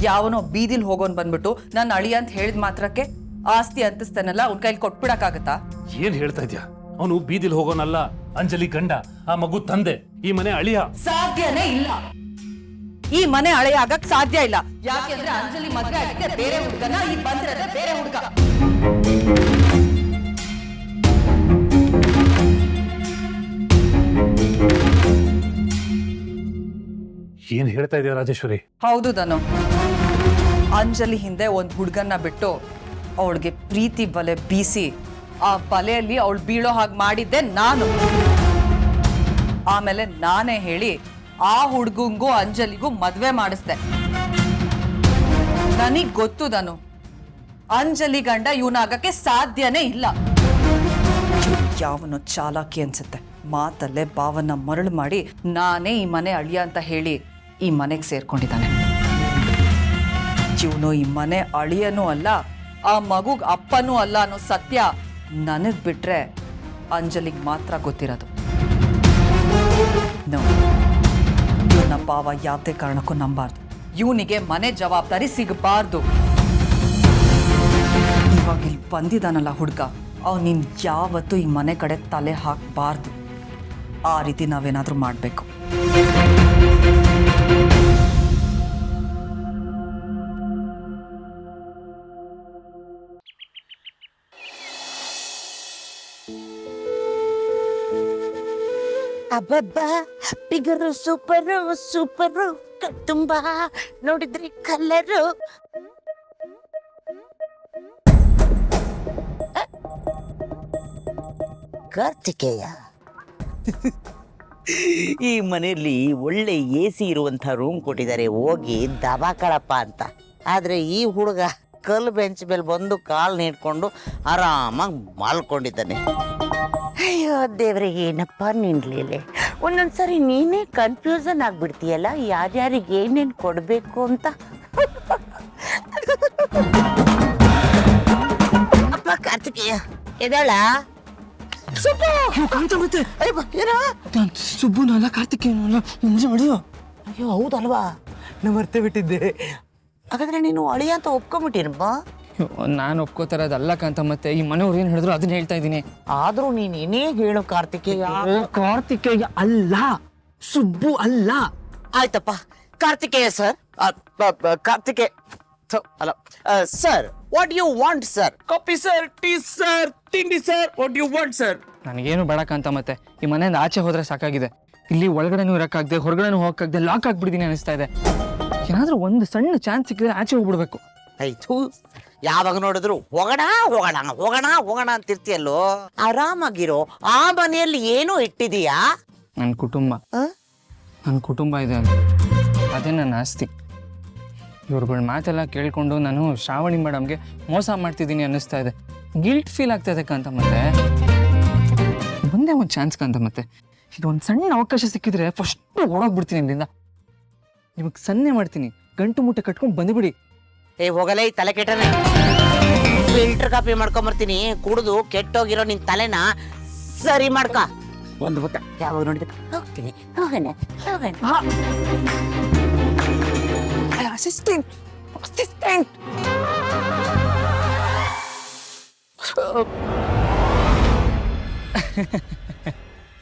ಯಾವನೋ ಬೀದಿಲ್ ಹೋಗೋನ್ ಬಂದ್ಬಿಟ್ಟು ನನ್ನ ಅಳಿಯ ಅಂತ ಹೇಳಿದ ಮಾತ್ರಕ್ಕೆ ಆಸ್ತಿ ಅಂತಿಸ್ತಾನಲ್ಲ ಅವ್ನ ಕೈಲಿ ಕೊಟ್ಬಿಡಕ್ಕಾಗತ್ತಾ? ಏನ್ ಹೇಳ್ತಾ ಇದ್ಯಾ? ಅವನು ಬೀದಿಲ್ ಹೋಗೋನಲ್ಲ, ಅಂಜಲಿ ಗಂಡ, ಆ ಮಗು ತಂದೆ, ಈ ಮನೆ ಅಳಿಯ. ಸಾಧ್ಯನೇ ಇಲ್ಲ. ಈ ಮನೆ ಅಳಿಯ ಆಗಕ್ ಸಾಧ್ಯ ಇಲ್ಲ. ಯಾಕೆಂದ್ರೆ ಅಂಜಲಿ ಮದ್ವೆ ಆಗಿದ್ದೆ ಬೇರೆ ಹುಡುಗನ, ಈ ಬಂದಿರೋದೇ ಬೇರೆ ಹುಡುಗ. ಏನ್ ಹೇಳ್ತಾ ಇದೆಯಾ ರಾಜೇಶ್ವರಿ? ಹೌದು ಧನು, ಅಂಜಲಿ ಹಿಂದೆ ಒಂದ್ ಹುಡುಗನ್ನ ಬಿಟ್ಟು ಅವಳಿಗೆ ಪ್ರೀತಿ ಬಲೆ ಬೀಸಿ ಆ ಬಲೆಯಲ್ಲಿ ಅವಳು ಬೀಳೋ ಹಾಗೆ ಮಾಡಿದ್ದೆ ನಾನು. ಆಮೇಲೆ ನಾನೇ ಹೇಳಿ ಆ ಹುಡುಗಂಗೂ ಅಂಜಲಿಗೂ ಮದ್ವೆ ಮಾಡಿಸ್ದೆ. ನನಗ್ ಗೊತ್ತು ಧನು, ಅಂಜಲಿ ಗಂಡ ಇವನಾಗಕ್ಕೆ ಸಾಧ್ಯನೇ ಇಲ್ಲ. ಯಾವನೋ ಚಾಲಾಕಿ ಅನ್ಸುತ್ತೆ, ಮಾತಲ್ಲೇ ಭಾವನ ಮರಳು ಮಾಡಿ ನಾನೇ ಈ ಮನೆ ಅಳಿಯ ಅಂತ ಹೇಳಿ ಈ ಮನೆಗೆ ಸೇರ್ಕೊಂಡಿದ್ದಾನೆ. ಇವನು ಈ ಮನೆ ಅಳಿಯನೂ ಅಲ್ಲ, ಆ ಮಗುಗ್ ಅಪ್ಪನೂ ಅಲ್ಲ ಅನ್ನೋ ಸತ್ಯ ನನಗ್ ಬಿಟ್ರೆ ಅಂಜಲಿಗ್ ಮಾತ್ರ ಗೊತ್ತಿರೋದು. ಇವನ ಭಾವ ಯಾವುದೇ ಕಾರಣಕ್ಕೂ ನಂಬಾರ್ದು. ಇವನಿಗೆ ಮನೆ ಜವಾಬ್ದಾರಿ ಸಿಗಬಾರ್ದು. ಇವಾಗ ಇಲ್ಲಿ ಬಂದಿದ್ದಾನಲ್ಲ ಹುಡುಗ, ಅವನಿನ್ ಯಾವತ್ತೂ ಈ ಮನೆ ಕಡೆ ತಲೆ ಹಾಕಬಾರ್ದು. ಆ ರೀತಿ ನಾವೇನಾದ್ರೂ ಮಾಡಬೇಕು. ಅಬ್ಬಬ್ಬಾ, ಫಿಗರು ಸೂಪರು ಸೂಪರು, ತುಂಬಾ ನೋಡಿದ್ರಿ ಕಲರು. ಕಾರ್ತಿಕೇಯ, ಈ ಮನೆಯಲ್ಲಿ ಒಳ್ಳೆ AC ಇರುವಂಥ ರೂಮ್ ಕೊಟ್ಟಿದ್ದಾರೆ, ಹೋಗಿ ದಬಾಕಳಪ್ಪ ಅಂತ. ಆದರೆ ಈ ಹುಡುಗ ಕಲ್ಲು ಬೆಂಚ್ ಮೇಲೆ ಬಂದು ಕಾಲು ನೀಡ್ಕೊಂಡು ಆರಾಮಾಗಿ ಮಾಲ್ಕೊಂಡಿದ್ದಾನೆ. ಅಯ್ಯೋ ದೇವ್ರೆ, ಏನಪ್ಪ ನಿನ್ಲೇಲೆ. ಒಂದೊಂದ್ಸರಿ ನೀನೇ ಕನ್ಫ್ಯೂಸನ್ ಆಗ್ಬಿಡ್ತೀಯಲ್ಲ, ಯಾರ್ಯಾರಿಗೆ ಏನೇನು ಕೊಡಬೇಕು ಅಂತ. ಅಪ್ಪ ಕಾರ್ತಿಕೇಯ ಎದಳ ಸುಬ್ಬುನಲ್ಲ ಕಾರ್ತಿಕೇಯನಲ್ಲ ನಿಜ ಅಳಿಯೋ. ಅಯ್ಯೋ ಹೌದಲ್ವಾ, ನಾ ಮರ್ತೇ ಬಿಟ್ಟಿದ್ದೆ. ಹಾಗಾದ್ರೆ ನೀನು ಅಳಿಯ ಅಂತ ಒಪ್ಕೊಂಬಿಟ್ಟಿರಪ್ಪ. ನಾನು ಒಪ್ಕೋತಾರದಲ್ಲ ಕಾಂತ, ಮತ್ತೆ ಈ ಮನೆಯವ್ರು ಏನ್ ಹೇಳಿದ್ರು ಅದನ್ನ ಹೇಳ್ತಾ ಇದ್ದೀನಿ. ಆದ್ರೂ ನೀನ್ ಏನೇ ಹೇಳು ಕಾರ್ತಿಕೇಯ. ಕಾರ್ತಿಕೇಯ ಅಲ್ಲ, ಸುಬ್ಬು ಅಲ್ಲ. ಆಯ್ತಪ್ಪ, ಕಾರ್ತಿಕೇಯ ಸರ್. ಕಾರ್ತಿಕೇಯ ಅಲ್ಲ sir. What you want sir? Coffee sir, tea sir, ತಿಂಡಿ sir, what you want sir? ನನಗೇನು ಬೇಡ ಕಾಂತ, ಮತ್ತೆ ಈ ಮನೆಯಿಂದ ಆಚೆ ಹೋದ್ರೆ ಸಾಕಾಗಿದೆ. ಇಲ್ಲಿ ಒಳಗಡೆನೂ ಇರಕ್ಕಾಗದೆ, ಹೊರಗಡೆನೂ ಹೋಗಕ್ಕಾಗದೆ, ಲಾಕ್ ಆಗ್ಬಿಡ್ತೀನಿ ಅನಿಸ್ತಾ ಇದೆ. ಏನಾದ್ರೂ ಒಂದು ಸಣ್ಣ ಚಾನ್ಸ್ ಸಿಕ್ಕಿದ್ರೆ ಆಚೆ ಹೋಗ್ಬಿಡ್ಬೇಕು. ಆಯ್ತು, ಯಾವಾಗ ನೋಡಿದ್ರು ಹೋಗೋಣ ಹೋಗೋಣ ಹೋಗೋಣ ಹೋಗೋಣ ಅಂತಿರ್ತೀಯಲ್ಲೋ. ಆರಾಮಾಗಿರೋ. ಆ ಮನೆಯಲ್ಲಿ ಏನೋ ಇಟ್ಟಿದೀಯಾ? ನನ್ನ ಕುಟುಂಬ ಇದೆ, ಅದೇ ನನ್ನ ಆಸ್ತಿ. ಇವ್ರುಗಳ ಮಾತೆಲ್ಲ ಕೇಳ್ಕೊಂಡು ನಾನು ಶ್ರಾವಣಿ ಮೇಡಮ್ಗೆ ಮೋಸ ಮಾಡ್ತಿದ್ದೀನಿ ಅನ್ನಿಸ್ತಾ ಇದೆ. ಗಿಲ್ಟ್ ಫೀಲ್ ಆಗ್ತಾ ಇದೆ ಕಾಂತ. ಮತ್ತೆ ಒಂದೇ ಒಂದು ಚಾನ್ಸ್ ಕಾಂತ, ಮತ್ತೆ ಇದೊಂದು ಸಣ್ಣ ಅವಕಾಶ ಸಿಕ್ಕಿದ್ರೆ ಫಸ್ಟ್ ಓಡೋಗ್ಬಿಡ್ತೀನಿ ಇಲ್ಲಿಂದ. ನಿಮಗೆ ಸನ್ನೆ ಮಾಡ್ತೀನಿ, ಗಂಟು ಮುಟ್ಟೆ ಕಟ್ಕೊಂಡು ಬಂದ್ಬಿಡಿ. ಏ ಹೋಗಲೇ, ತಲೆ ಕೆಟ್ಟನೆ. ಫಿಲ್ಟರ್ ಕಾಪಿ ಮಾಡ್ಕೊಂಬರ್ತೀನಿ, ಕುಡಿದು ಕೆಟ್ಟೋಗಿರೋ ನಿನ್ ತಲೆನ ಸರಿ ಮಾಡ್ಕ. ಒಂದು ಗೊತ್ತ, ಯಾವಾಗ ನೋಡಿದ್ರೆ ಹೋಗ್ತೀನಿ ಹೋಗೋಣ ಹೋಗೋಣ. ಅಸಿಸ್ಟೆಂಟ್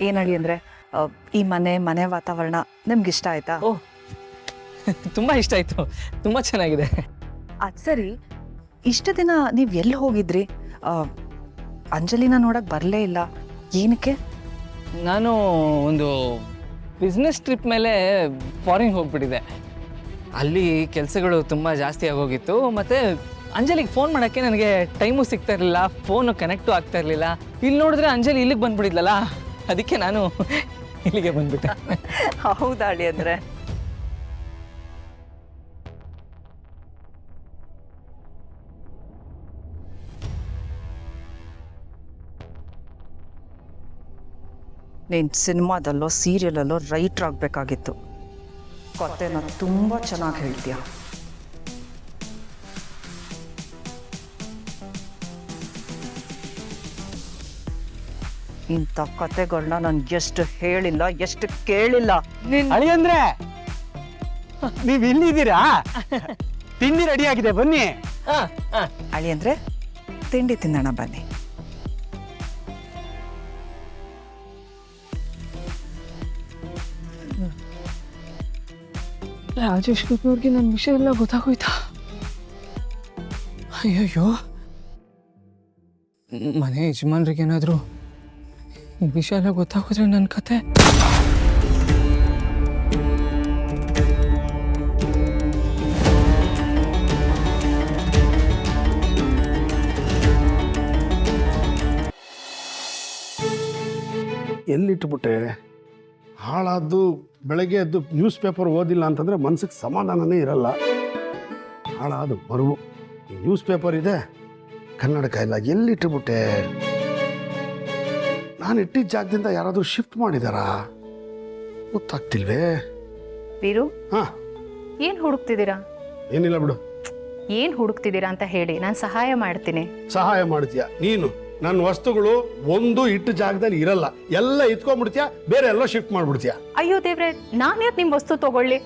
ಏನಡಿ ಅಂದ್ರೆ ಈ ಮನೆ ವಾತಾವರಣ ನಿಮ್ಗೆ ಇಷ್ಟ ಆಯ್ತಾ? ಓಹ್, ತುಂಬಾ ಇಷ್ಟ ಆಯ್ತು, ತುಂಬಾ ಚೆನ್ನಾಗಿದೆ. ಅದ್ ಸರಿ, ಇಷ್ಟು ದಿನ ನೀವ್ ಎಲ್ಲಿ ಹೋಗಿದ್ರಿ? ಅಂಜಲಿನ ನೋಡಕ್ ಬರ್ಲೇ ಇಲ್ಲ, ಏನಕ್ಕೆ? ನಾನು ಒಂದು ಬಿಸ್ನೆಸ್ ಟ್ರಿಪ್ ಮೇಲೆ ಫಾರಿನ್ ಹೋಗ್ಬಿಟ್ಟಿದೆ. ಅಲ್ಲಿ ಕೆಲಸಗಳು ತುಂಬ ಜಾಸ್ತಿ ಆಗೋಗಿತ್ತು. ಮತ್ತು ಅಂಜಲಿಗೆ ಫೋನ್ ಮಾಡೋಕ್ಕೆ ನನಗೆ ಟೈಮು ಸಿಗ್ತಾ ಇರಲಿಲ್ಲ, ಫೋನು ಕನೆಕ್ಟು ಆಗ್ತಾ ಇರಲಿಲ್ಲ. ಇಲ್ಲಿ ನೋಡಿದ್ರೆ ಅಂಜಲಿ ಇಲ್ಲಿಗೆ ಬಂದ್ಬಿಡಿದ್ಲಲ್ಲ, ಅದಕ್ಕೆ ನಾನು ಇಲ್ಲಿಗೆ ಬಂದ್ಬಿಟ್ಟೆ. ಹೌದಾಳಿ ಅಂದರೆ ನೀನು ಸಿನಿಮಾದಲ್ಲೋ ಸೀರಿಯಲಲ್ಲೋ ರೈಟ್ರ್ ಆಗಬೇಕಾಗಿತ್ತು. ಕತೆನ ತುಂಬ ಚೆನ್ನಾಗಿ ಹೇಳ್ತೀಯ. ಇಂಥ ಕತೆಗಳನ್ನ ನಾನು ಎಷ್ಟು ಹೇಳಿಲ್ಲ, ಎಷ್ಟು ಕೇಳಿಲ್ಲ. ಅಳಿ ಅಂದ್ರೆ ನೀವು ಇಲ್ಲಿದ್ದೀರಾ? ತಿಂಡಿ ರೆಡಿ ಆಗಿದೆ ಬನ್ನಿ. ಅಳಿ ಅಂದ್ರೆ ತಿಂಡಿ ತಿನ್ನೋಣ ಬನ್ನಿ. ರಾಜೇಶ್ ಅವ್ರಿಗೆ ನನ್ನ ವಿಷಯ ಎಲ್ಲ ಗೊತ್ತಾಗೋಯ್ತಾ? ಅಯ್ಯಯ್ಯೋ, ಮನೆ ಯಜಮಾನ್ರಿಗೆ ಏನಾದರೂ ಈ ವಿಷಯ ಎಲ್ಲ ಗೊತ್ತಾಗೋದ್ರೆ ನನ್ನ ಕತೆ. ಎಲ್ಲಿಟ್ಬಿಟ್ಟೆ? ಹಾಳಾದ್ದು ಬೆಳಗ್ಗೆ ಎದ್ದು ನ್ಯೂಸ್ ಪೇಪರ್ ಓದಿಲ್ಲ ಅಂತಂದರೆ ಮನ್ಸಿಗೆ ಸಮಾಧಾನನೇ ಇರಲ್ಲ. ಹಾಳಾದು ಬರುವು. ಈ ನ್ಯೂಸ್ ಪೇಪರ್ ಇದೆ, ಕನ್ನಡಕ ಇಲ್ಲ. ಎಲ್ಲಿಟ್ಬಿಟ್ಟೆ? ನಾನು ಇಟ್ಟಿದ್ದ ಜಾಗದಿಂದ ಯಾರಾದರೂ ಶಿಫ್ಟ್ ಮಾಡಿದಾರಾ? ಗೊತ್ತಾಗ್ತಿಲ್ವೇ. ವೀರು, ಹಾಂ, ಏನ್ ಹುಡುಕ್ತಿದ್ದೀರಾ? ಏನಿಲ್ಲ ಬಿಡು. ಏನ್ ಹುಡುಕ್ತಿದ್ದೀರಾ ಅಂತ ಹೇಳಿ, ನಾನು ಸಹಾಯ ಮಾಡ್ತೀನಿ. ಸಹಾಯ ಮಾಡ್ತೀಯ ನೀನು? ನನ್ನ ವಸ್ತುಗಳು ಒಂದು ಇಟ್ಟು ಜಾಗದಲ್ಲಿ ಇರಲ್ಲ, ಎಲ್ಲ ಇತ್ಕೊಂಡ್ಬಿಡ್ತೀಯ, ಬೇರೆ ಎಲ್ಲ ಶಿಫ್ಟ್ ಮಾಡ್ಬಿಡ್ತೀಯ. ಅಯ್ಯೋ ದೇವ್ರೆ, ನಾನು ಯಾಕೆ ನಿಮ್ ವಸ್ತು ತಗೊಳ್ಳಿ?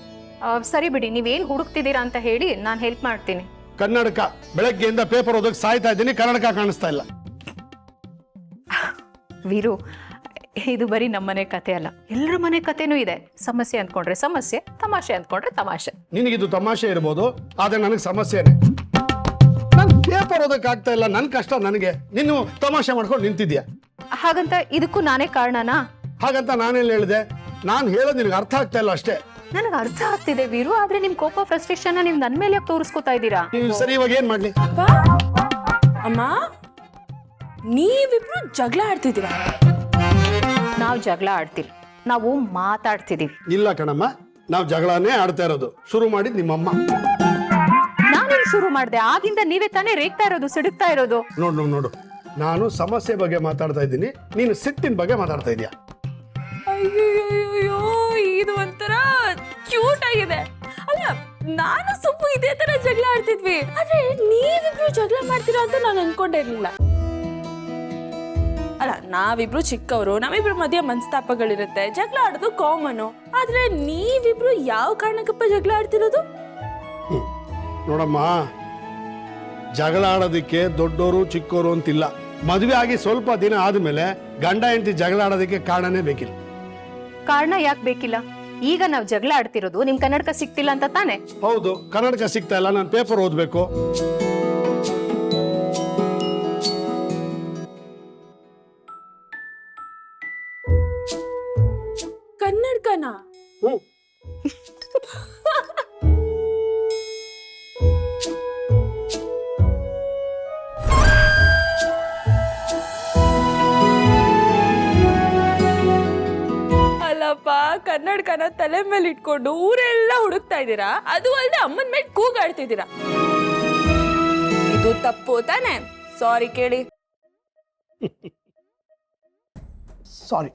ಸರಿ ಬಿಡಿ, ನೀವೇನ್ ಹುಡುಕ್ತಿದ್ದೀರಾ ಅಂತ ಹೇಳಿ ನಾನು ಹೆಲ್ಪ್ ಮಾಡ್ತೀನಿ. ಕನ್ನಡಕ. ಬೆಳಗ್ಗೆಯಿಂದ ಪೇಪರ್ ಓದಕ್ಕೆ ಸಾಯ್ತಾ ಇದ್ದೀನಿ, ಕನ್ನಡಕ ಕಾಣಿಸ್ತಾ ಇಲ್ಲ. ವೀರು, ಇದು ಬರೀ ನಮ್ಮನೆ ಕತೆ ಅಲ್ಲ, ಎಲ್ಲರ ಮನೆ ಕತೆನೂ ಇದೆ. ಸಮಸ್ಯೆ ಅಂದ್ಕೊಂಡ್ರೆ ಸಮಸ್ಯೆ, ತಮಾಷೆ ಅಂದ್ಕೊಂಡ್ರೆ ತಮಾಷೆ. ನಿನಗಿದು ತಮಾಷೆ ಇರ್ಬೋದು, ಆದ್ರೆ ನನಗೆ ಸಮಸ್ಯೆನೆ. ನಾನು ಪೇಪರ್ ಓದಕ್ಕೆ ಆಗ್ತಾ ಇಲ್ಲ, ನನ್ನ ಕಷ್ಟ ನನಗೆ. ನೀನು ತಮಾಷೆ ಮಾಡ್ಕೊಂಡು ನಿಂತಿದ್ಯಾ. ಹಾಗಂತ ಇದಕ್ಕೂ ನಾನೇ ಕಾರಣನಾ? ಹಾಗಂತ ನಾನೇನು ಹೇಳಿದೆ? ನಾನು ಹೇಳೋದು ನಿನಗೆ ಅರ್ಥ ಆಗ್ತಾ ಇಲ್ಲ ಅಷ್ಟೇ. ನನಗೆ ಅರ್ಥ ಆಗ್ತಿದೆ ವೀರು, ಆದ್ರೆ ನಿಮ್ ಕೋಪ ಫ್ರಸ್ಟ್ರೇಷನ್ ನೀವು ನನ್ನ ಮೇಲೆ ಯಾಕೆ ತೋರಿಸ್ಕೊತಾ ಇದ್ದೀರಾ? ನೀನು ಸರಿ, ಇವಾಗ ಏನ್ ಮಾಡ್ಲಿ? ಅಮ್ಮ, ನೀವಿಬ್ರು ಜಗಳ ಆಡ್ತಿದ್ದೀರಾ? ನಾವು ಜಗಳ ಆಡ್ತಿಲ್ಲ, ನಾವು ಮಾತಾಡ್ತಿದೀವಿ. ಇಲ್ಲ ಕಣಮ್ಮ, ನಾವು ಜಗಳನೇ ಆಡ್ತಾ ಇರೋದು. ಶುರು ಮಾಡಿದ್ ನಿಮ್ಮಮ್ಮ. ನಾನೇನ್ ಶುರು ಮಾಡ್ದೆ? ಆಗಿಂದ ನೀವೇ ತಾನೇ ರೇಗ್ತಾ ಇರೋದು, ಸಿಡುಕ್ತಾ ಇರೋದು. ನೋಡು ನೋಡು ನೋಡು, ನಾನು ಸಮಸ್ಯೆ ಬಗ್ಗೆ ಮಾತಾಡ್ತಾ ಇದ್ದೀನಿ, ನೀನು ಸಿಟ್ಟಿನ ಬಗ್ಗೆ ಮಾತಾಡ್ತಾ ಇದೀಯಾ. ಅಯ್ಯೋ, ಇದು ಒಂಥರ ಕ್ಯೂಟ್ ಆಗಿದೆ. ಅಲ್ಲ, ನಾನು ಸುಮ್ಮನೆ ಇದೇ ತರ ಜಗಳ ಆಡ್ತಿದ್ವಿ, ಆದ್ರೆ ನೀವಿಬ್ರು ಜಗಳ ಮಾಡ್ತೀರಾ ಅಂತ ನಾನು ಅನ್ಕೊಂಡೇ ಇರ್ಲಿಲ್ಲ. ಅಲ್ಲ, ನಾವಿಬ್ರು ಚಿಕ್ಕವರು, ನಮ್ಮಿಬ್ರು ಮಧ್ಯೆ ಮನಸ್ತಾಪಗಳಿರುತ್ತೆ, ಜಗಳ ಆಡೋದು ಕಾಮನು. ಆದ್ರೆ ನೀವಿಬ್ರು ಯಾವ ಕಾರಣಕ್ಕಪ್ಪ ಜಗಳ ಆಡ್ತಿರೋದು? ನೋಡಮ್ಮ, ಜಗಳ ಆಡೋದಕ್ಕೆ ದೊಡ್ಡೋರು ಚಿಕ್ಕೋರು ಅಂತಿಲ್ಲ. ಮದುವೆ ಆಗಿ ಸ್ವಲ್ಪ ದಿನ ಆದ್ಮೇಲೆ ಗಂಡ ಹೆಂಡತಿ ಜಗಳ ಆಡೋದಕ್ಕೆ ಕಾರಣನೇ ಬೇಕಿಲ್ಲ. ಕಾರಣ ಯಾಕೆ ಬೇಕಿಲ್ಲ? ಈಗ ನಾವು ಜಗಳ ಆಡ್ತಿರೋದು ನಿಮ್ ಕನ್ನಡಕ ಸಿಕ್ತಿಲ್ಲ ಅಂತ ತಾನೆ? ಹೌದು, ಕನ್ನಡಕ ಸಿಗ್ತಾ ಇಲ್ಲ, ನಾನು ಪೇಪರ್ ಓದ್ಬೇಕು. ಕನ್ನಡಕನಾ? ಅಲ್ಲಪ್ಪ, ಕನ್ನಡಕನ ತಲೆ ಮೇಲೆ ಇಟ್ಕೊಂಡು ಊರೆಲ್ಲ ಹುಡುಕ್ತಾ ಇದ್ದೀರಾ, ಅದು ಅಲ್ಲದೆ ಅಮ್ಮನ ಮೇಲೆ ಕೂಗಾಡ್ತಿದ್ದೀರಾ. ಇದು ತಪ್ಪು ತಾನೆ? ಸಾರಿ ಕೇಳಿ. ಸಾರಿ.